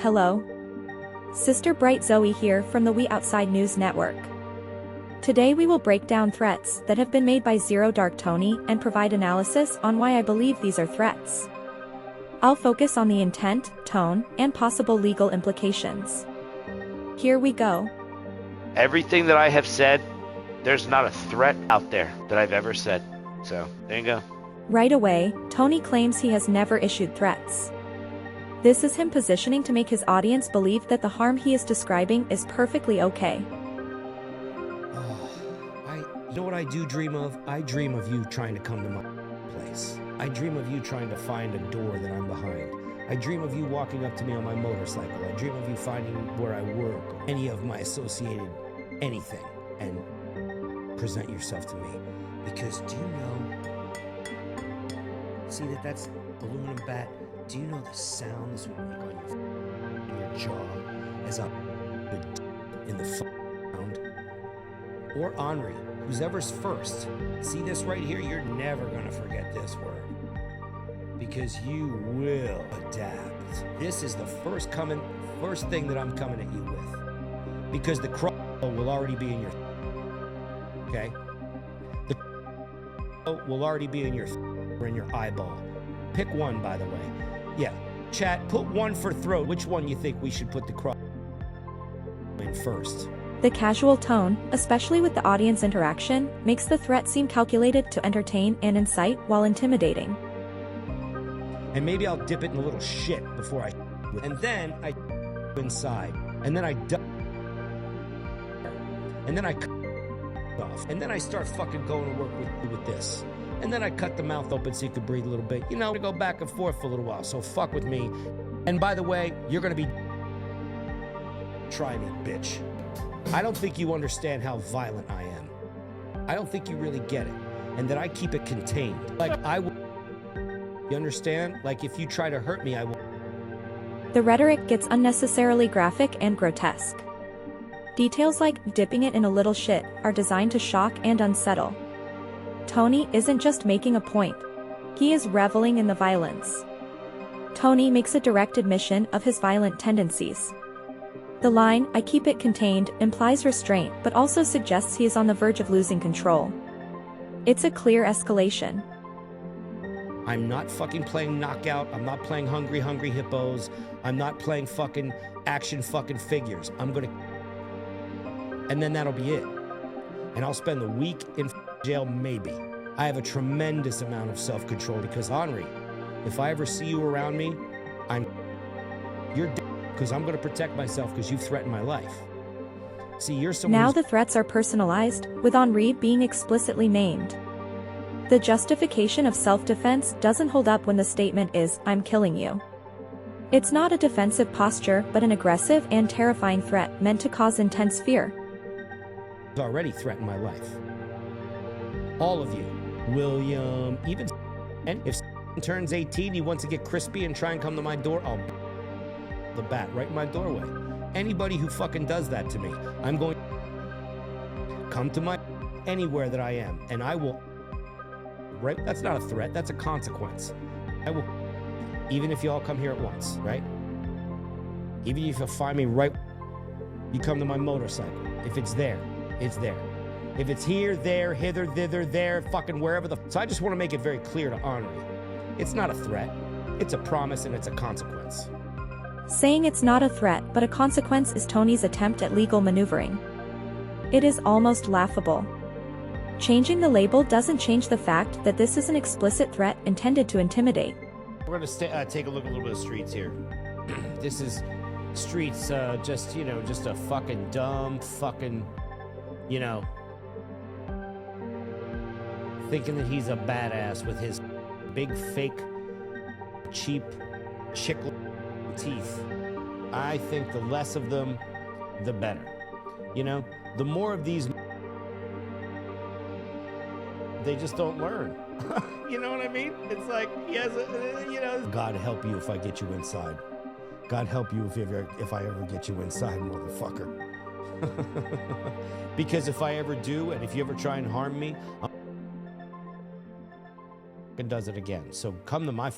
Hello. Sister Bright Zoey here from the We Outside News Network. Today we will break down threats that have been made by ZeroDarkTony and provide analysis on why I believe these are threats. I'll focus on the intent, tone, and possible legal implications. Here we go. Everything that I have said, there's not a threat out there that I've ever said. So, there you go. Right away, Tony claims he has never issued threats. This is him positioning to make his audience believe that the harm he is describing is perfectly okay. You know what I do dream of? I dream of you trying to come to my place. I dream of you trying to find a door that I'm behind. I dream of you walking up to me on my motorcycle. I dream of you finding where I work, any of my associated anything, and present yourself to me. Because do you know, see that's aluminum bat? Do you know the sound this would make on your jaw as I'm in the ground? Or Henri, who's ever's first. See this right here? You're never gonna forget this word. Because you will adapt. This is the first thing that I'm coming at you with. Because the crow will already be in your, okay? The crow will already be in your or in your eyeball. Pick one, by the way. Yeah, chat, put one for throat. Which one you think we should put the crow in first? The casual tone, especially with the audience interaction, makes the threat seem calculated to entertain and incite while intimidating. And maybe I'll dip it in a little shit before I and then I inside. And then I and then I cut off. And then I start fucking going to work with this. And then I cut the mouth open so you could breathe a little bit. You know, to go back and forth for a little while. So fuck with me. And by the way, you're gonna be try me, bitch. I don't think you understand how violent I am. I don't think you really get it. And that I keep it contained. Like I will. You understand? Like if you try to hurt me, I will. The rhetoric gets unnecessarily graphic and grotesque. Details like dipping it in a little shit are designed to shock and unsettle. Tony isn't just making a point. He is reveling in the violence. Tony makes a direct admission of his violent tendencies. The line, "I keep it contained," implies restraint but also suggests he is on the verge of losing control. It's a clear escalation. I'm not fucking playing knockout. I'm not playing hungry hippos. I'm not playing fucking action fucking figures. I'm gonna... And then that'll be it. And I'll spend the week in jail, maybe. I have a tremendous amount of self-control because, Henri, if I ever see you around me, you're dead because I'm gonna protect myself because you've threatened my life. See, you're someone Now the threats are personalized, with Henri being explicitly named. The justification of self-defense doesn't hold up when the statement is, "I'm killing you." It's not a defensive posture but an aggressive and terrifying threat meant to cause intense fear. Already threatened my life. All of you. William, even and if turns 18, he wants to get crispy and try and come to my door, I'll the bat right in my doorway. Anybody who fucking does that to me, I'm going to come to my anywhere that I am, and I will. Right? That's not a threat. That's a consequence. I will, even if you all come here at once, right? Even if you find me right, you come to my motorcycle. If it's there, it's there. If it's here, there, hither, thither, there, fucking wherever the. So I just want to make it very clear to Henri. It's not a threat. It's a promise and it's a consequence. Saying it's not a threat but a consequence is Tony's attempt at legal maneuvering. It is almost laughable. Changing the label doesn't change the fact that this is an explicit threat intended to intimidate. We're going to take a look at a little bit of streets here. This is streets, just a fucking dumb fucking, thinking that he's a badass with his big fake cheap chickle teeth. I think the less of them, the better. The more of these, they just don't learn. You know what I mean? It's like, yes, God help you if I get you inside. God help you if I ever get you inside, motherfucker. Because if I ever do, and if you ever try and harm me, does it again. So come to my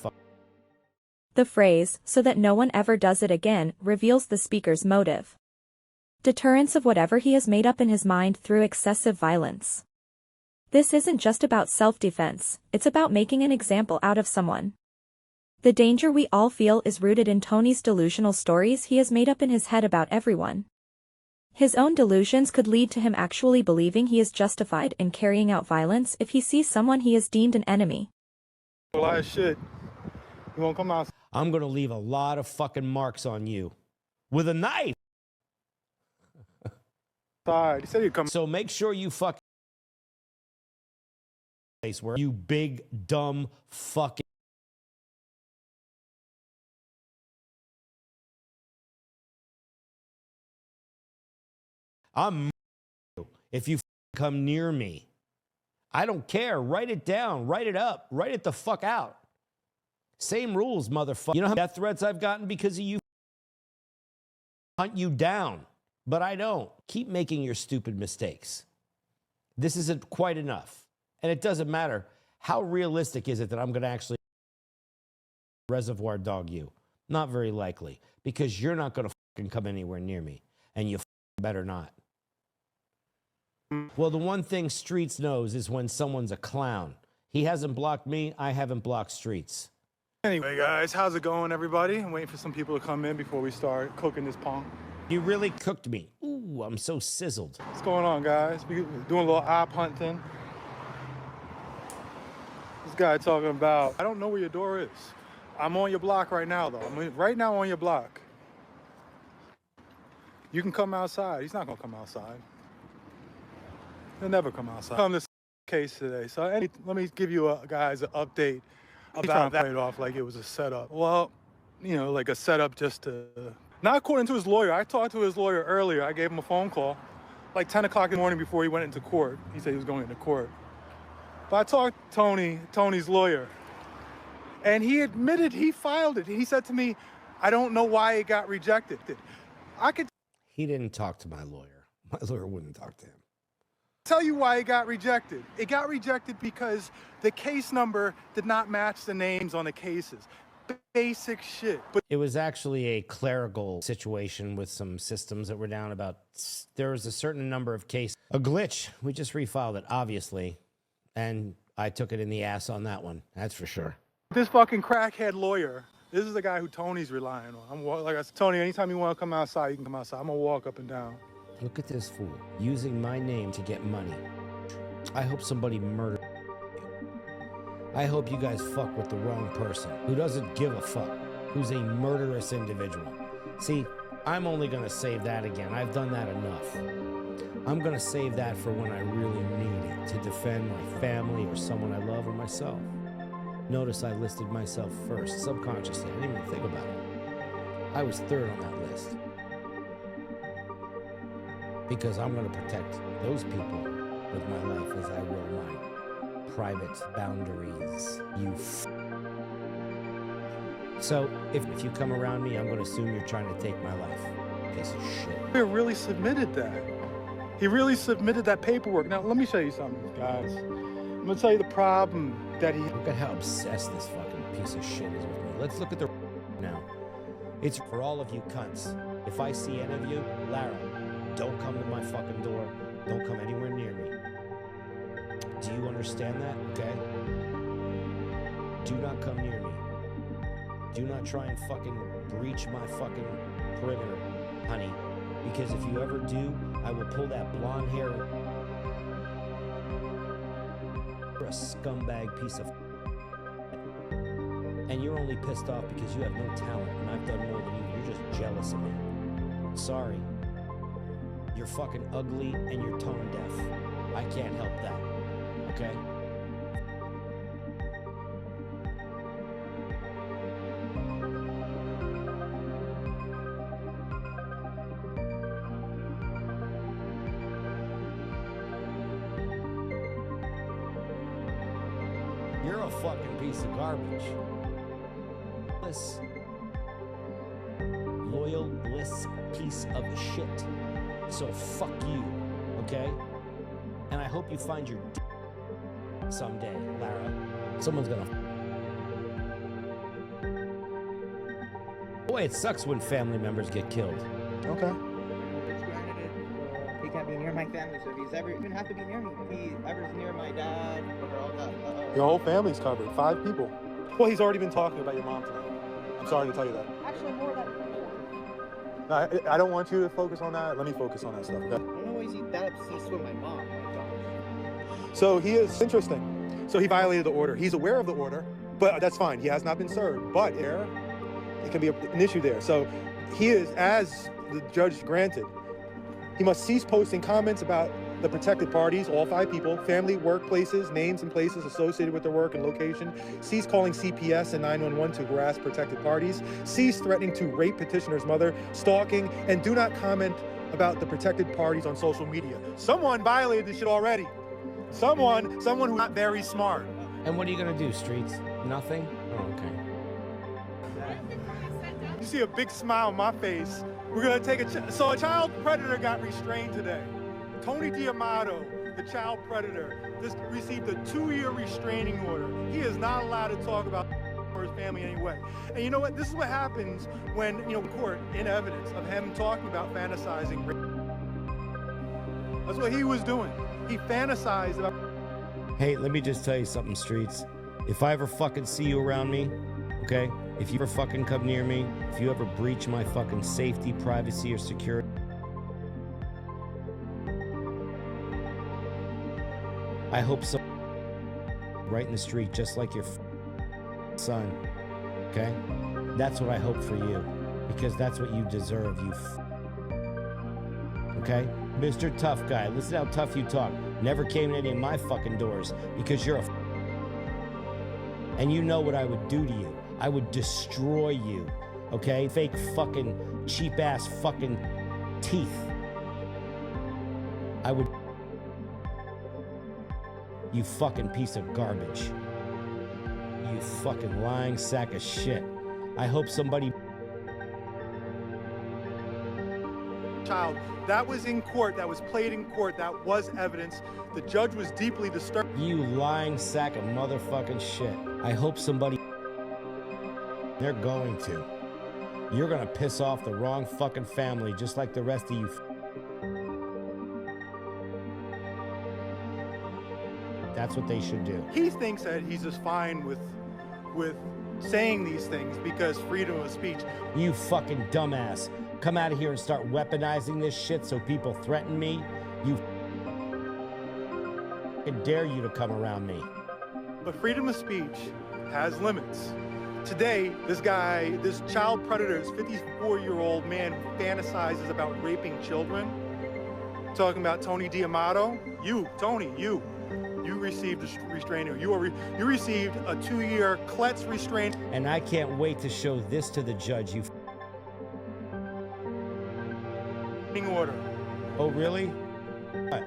The phrase, "so that no one ever does it again," reveals the speaker's motive. Deterrence of whatever he has made up in his mind through excessive violence. This isn't just about self-defense, it's about making an example out of someone. The danger we all feel is rooted in Tony's delusional stories he has made up in his head about everyone. His own delusions could lead to him actually believing he is justified in carrying out violence if he sees someone he has deemed an enemy. A lot of shit. You won't come out. I'm gonna leave a lot of fucking marks on you. With a knife! He said he'd come. So make sure you fucking place where you big, dumb, fucking... I'm you if you come near me. I don't care. Write it down. Write it up. Write it the fuck out. Same rules, motherfucker. You know how many death threats I've gotten because of you? Hunt you down. But I don't. Keep making your stupid mistakes. This isn't quite enough. And it doesn't matter. How realistic is it that I'm going to actually reservoir dog you? Not very likely. Because you're not going to fucking come anywhere near me. And you better not. Well, the one thing Streets knows is when someone's a clown. He hasn't blocked me. I haven't blocked Streets. Anyway, guys, how's it going, everybody? I'm waiting for some people to come in before we start cooking this punk. You really cooked me. Ooh, I'm so sizzled. What's going on, guys? We're doing a little op hunting. This guy talking about, I don't know where your door is. I'm on your block right now, though. I'm right now on your block. You can come outside. He's not going to come outside. He'll never come outside. On this case today. So let me give you guys an update about that. It off like it was a setup. Well, you know, like a setup just to... Not according to his lawyer. I talked to his lawyer earlier. I gave him a phone call like 10 o'clock in the morning before he went into court. He said he was going into court. But I talked to Tony's lawyer, and he admitted he filed it. He said to me, I don't know why it got rejected. He didn't talk to my lawyer. My lawyer wouldn't talk to him. Tell you why it got rejected. It got rejected because the case number did not match the names on the cases. Basic shit. But it was actually a clerical situation with some systems that were down about. There was a certain number of cases. A glitch. We just refiled it, obviously. And I took it in the ass on that one. That's for sure. This fucking crackhead lawyer, this is the guy who Tony's relying on. Like I said, Tony, anytime you want to come outside, you can come outside. I'm going to walk up and down. Look at this fool, using my name to get money. I hope somebody murdered you. I hope you guys fuck with the wrong person, who doesn't give a fuck, who's a murderous individual. See, I'm only gonna save that again. I've done that enough. I'm gonna save that for when I really need it, to defend my family or someone I love or myself. Notice I listed myself first, subconsciously. I didn't even think about it. I was third on that list. Because I'm going to protect those people with my life as I will mine. Private boundaries, So, if you come around me, I'm going to assume you're trying to take my life. Piece of shit. He really submitted that. He really submitted that paperwork. Now, let me show you something, guys. I'm going to tell you the problem that he... Look at how obsessed this fucking piece of shit is with me. Let's look at the now. It's for all of you cunts. If I see any of you, Lara, don't come to my fucking door. Don't come anywhere near me. Do you understand that? Okay? Do not come near me. Do not try and fucking breach my fucking perimeter, honey. Because if you ever do, I will pull that blonde hair. You're a scumbag piece of... And you're only pissed off because you have no talent, and I've done more than you. You're just jealous of me. Sorry. You're fucking ugly and you're tone deaf. I can't help that. Okay? You're a fucking piece of garbage. This loyal-less piece of shit. So fuck you, okay? And I hope you find your someday, Lara. Someone's gonna Boy, it sucks when family members get killed. Okay. It's granted it, he can't be near my family, so if he's ever even have to be near me, if he ever's near my dad or all that. Your whole family's covered. 5 people. Well, he's already been talking about your mom tonight. I'm sorry to tell you that. Actually, more than I don't want you to focus on that. Let me focus on that stuff, okay? I don't know why is he that obsessed with my mom. So he is interesting. So he violated the order. He's aware of the order, but that's fine. He has not been served. But it can be an issue there. So he is, as the judge granted, he must cease posting comments about the protected parties, all 5 people, family, workplaces, names and places associated with their work and location. Cease calling CPS and 911 to harass protected parties. Cease threatening to rape petitioner's mother, stalking, and do not comment about the protected parties on social media. Someone violated this shit already. Someone who's not very smart. And what are you gonna do, Streets? Nothing? Oh, okay. You see a big smile on my face. We're gonna take so a child predator got restrained today. Tony D'Amato, the child predator, just received a 2-year restraining order. He is not allowed to talk about or his family anyway. And you know what? This is what happens when, court in evidence of him talking about fantasizing rape. That's what he was doing. He fantasized about. Hey, let me just tell you something, Streets. If I ever fucking see you around me, okay? If you ever fucking come near me, if you ever breach my fucking safety, privacy, or security, I hope so. Right in the street, just like your son, okay? That's what I hope for you, because that's what you deserve, okay? Mr. Tough Guy, listen how tough you talk. Never came to any of my fucking doors, because you're and you know what I would do to you. I would destroy you, okay? Fake fucking cheap ass fucking teeth. I would. You fucking piece of garbage. You fucking lying sack of shit. I hope somebody. Child, that was in court, that was played in court, that was evidence. The judge was deeply disturbed. You lying sack of motherfucking shit. I hope somebody. They're going to. You're gonna piss off the wrong fucking family just like the rest of you. That's what they should do. He thinks that he's just fine with saying these things because freedom of speech. You fucking dumbass. Come out of here and start weaponizing this shit so people threaten me. You dare you to come around me. But freedom of speech has limits. Today, this child predator, this 54-year-old man who fantasizes about raping children, talking about Tony D'Amato. Tony, you received a restraining order. You received a 2-year Kletz restraint. And I can't wait to show this to the judge, you order. Oh, really? What?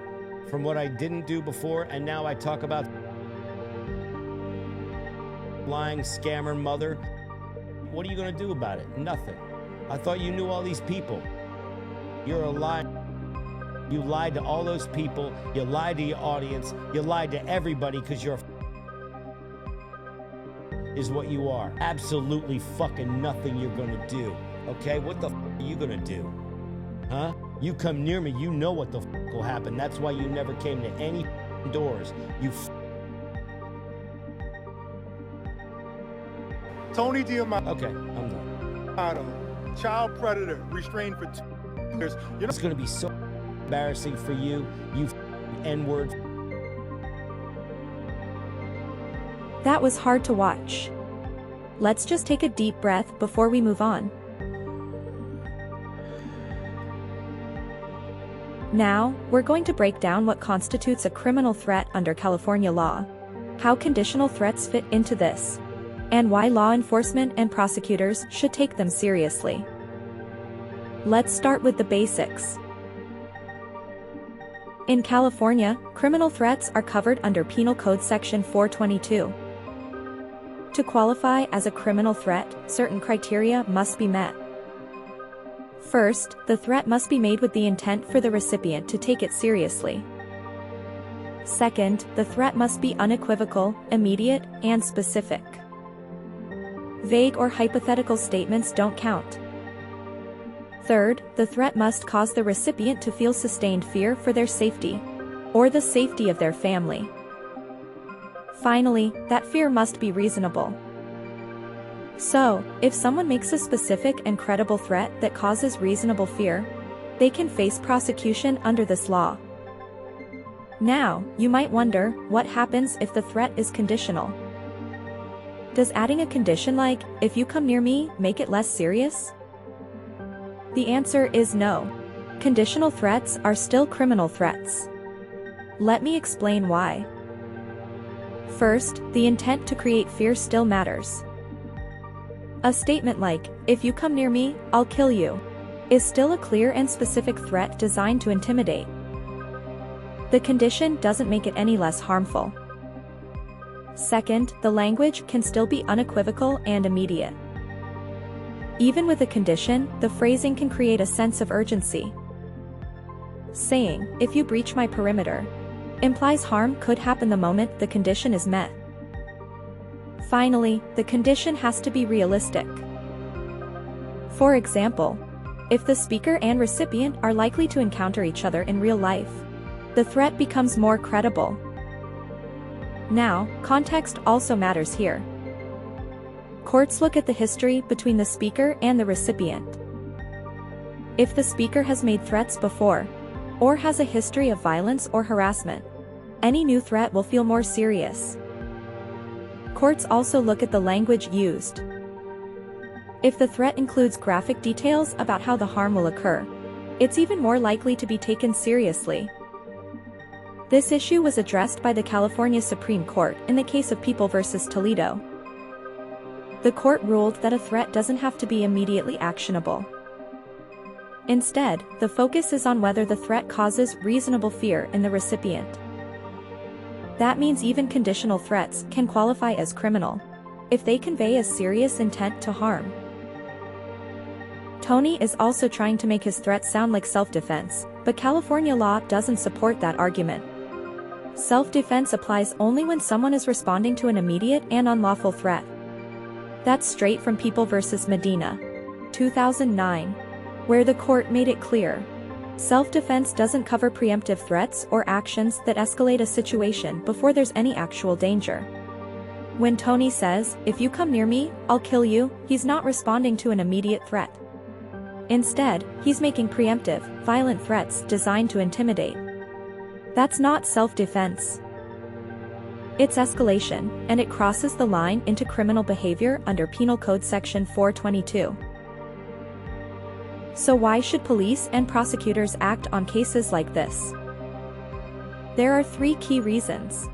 From what I didn't do before, and now I talk about lying scammer mother? What are you gonna do about it? Nothing. I thought you knew all these people. You're a liar. You lied to all those people. You lied to your audience. You lied to everybody because you're is what you are. Absolutely fucking nothing you're gonna do. Okay? What the are you gonna do? Huh? You come near me, you know what the will happen. That's why you never came to any doors. You Tony D'Amato. Okay, I'm done. Child predator, restrained for 2 years. It's gonna be so embarrassing for you, you N-word. That was hard to watch. Let's just take a deep breath before we move on. Now, we're going to break down what constitutes a criminal threat under California law, how conditional threats fit into this, and why law enforcement and prosecutors should take them seriously. Let's start with the basics. In California, criminal threats are covered under Penal Code Section 422. To qualify as a criminal threat, certain criteria must be met. First, the threat must be made with the intent for the recipient to take it seriously. Second, the threat must be unequivocal, immediate, and specific. Vague or hypothetical statements don't count. Third, the threat must cause the recipient to feel sustained fear for their safety, or the safety of their family. Finally, that fear must be reasonable. So, if someone makes a specific and credible threat that causes reasonable fear, they can face prosecution under this law. Now, you might wonder, what happens if the threat is conditional? Does adding a condition like, if you come near me, make it less serious? The answer is no. Conditional threats are still criminal threats. Let me explain why. First, the intent to create fear still matters. A statement like, if you come near me, I'll kill you, is still a clear and specific threat designed to intimidate. The condition doesn't make it any less harmful. Second, the language can still be unequivocal and immediate. Even with a condition, the phrasing can create a sense of urgency. Saying, if you breach my perimeter, implies harm could happen the moment the condition is met. Finally, the condition has to be realistic. For example, if the speaker and recipient are likely to encounter each other in real life, the threat becomes more credible. Now, context also matters here. Courts look at the history between the speaker and the recipient. If the speaker has made threats before, or has a history of violence or harassment, any new threat will feel more serious. Courts also look at the language used. If the threat includes graphic details about how the harm will occur, it's even more likely to be taken seriously. This issue was addressed by the California Supreme Court in the case of People v. Toledo. The court ruled that a threat doesn't have to be immediately actionable. Instead, the focus is on whether the threat causes reasonable fear in the recipient. That means even conditional threats can qualify as criminal, if they convey a serious intent to harm. Tony is also trying to make his threat sound like self-defense, but California law doesn't support that argument. Self-defense applies only when someone is responding to an immediate and unlawful threat. That's straight from People v. Medina, 2009, where the court made it clear. Self-defense doesn't cover preemptive threats or actions that escalate a situation before there's any actual danger. When Tony says, if you come near me, I'll kill you, he's not responding to an immediate threat. Instead, he's making preemptive, violent threats designed to intimidate. That's not self-defense. It's escalation, and it crosses the line into criminal behavior under Penal Code Section 422. So why should police and prosecutors act on cases like this? There are 3 key reasons.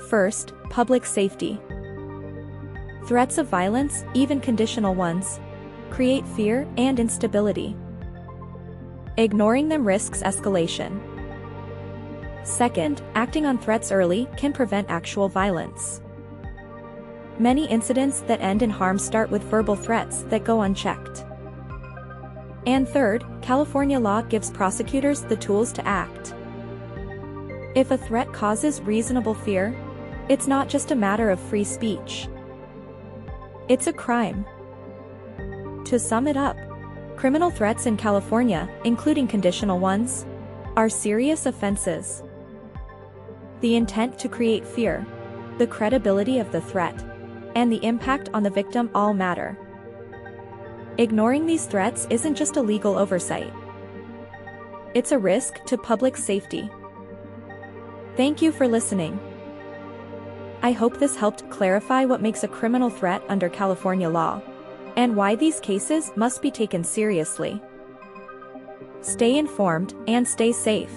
First, public safety. Threats of violence, even conditional ones, create fear and instability. Ignoring them risks escalation. Second, acting on threats early can prevent actual violence. Many incidents that end in harm start with verbal threats that go unchecked. And third, California law gives prosecutors the tools to act. If a threat causes reasonable fear, it's not just a matter of free speech. It's a crime. To sum it up, criminal threats in California, including conditional ones, are serious offenses. The intent to create fear, the credibility of the threat, and the impact on the victim all matter. Ignoring these threats isn't just a legal oversight. It's a risk to public safety. Thank you for listening. I hope this helped clarify what makes a criminal threat under California law, and why these cases must be taken seriously. Stay informed and stay safe.